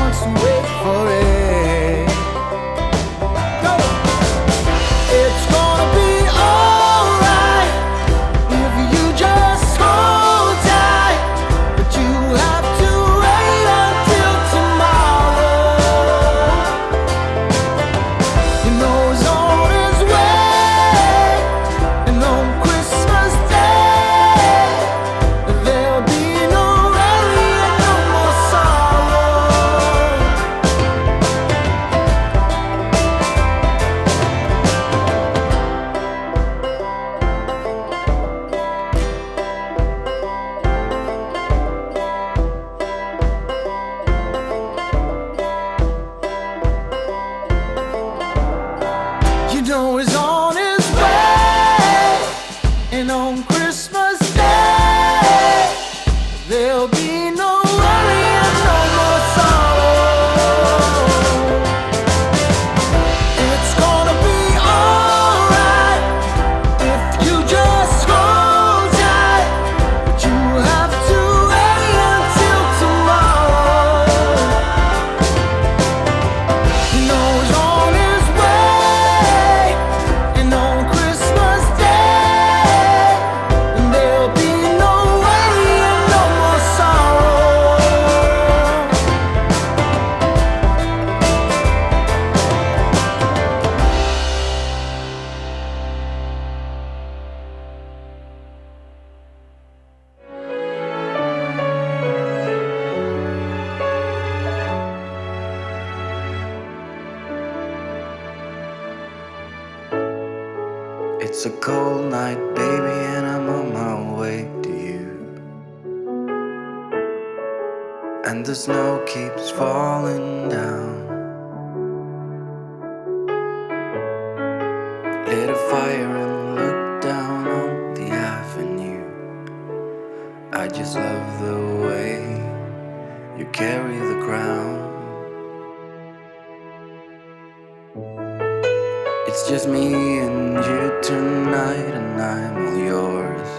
wants to wait for it. Go! It's gonna be alright if you just hold tight, but you have to wait until tomorrow. You know he's on his way, and on Christmas Day there'll be no worry and no more sorrow. You know he's on his way, and on Christmas Day there'll be no worry and no more sorrow. It's gonna be alright if you just hold tight, but you have to wait until tomorrow. You know he's on his way, and on Christmas Day there'll be no worry and no more sorrow. It's a cold night, baby, and I'm on my way to you. And the snow keeps falling down. Lit a fire and looked down on the avenue. I just love the way you carry the crown. It's just me and you tonight, and I'm all yours.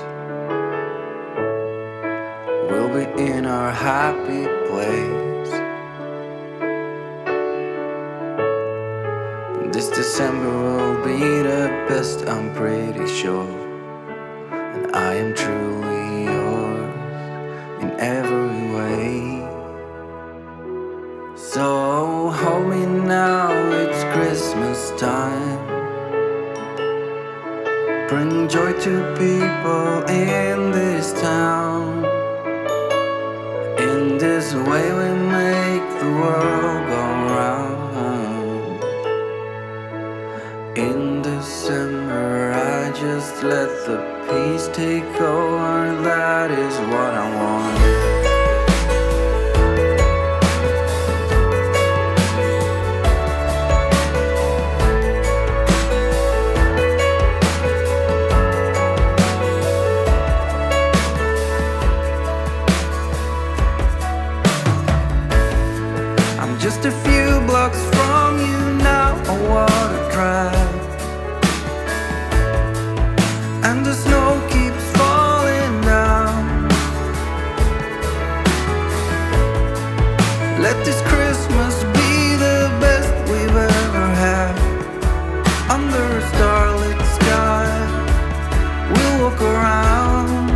We'll be in our happy place. This December will be the best, I'm pretty sure. And I am truly yours in every way. So hold me now, it's Christmas time. Bring joy to people in this town. In this way we make the world go round. In December I just let the peace take over. That is what I want. Just a few blocks from you now, I wanna drive. And the snow keeps falling down. Let this Christmas be the best we've ever had. Under a starlit sky, we'll walk around.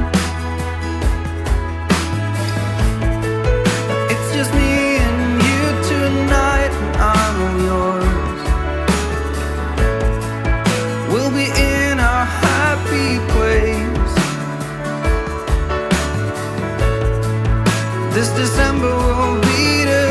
It's just me tonight, and I'm all yours. We'll be in our happy place. This December will be the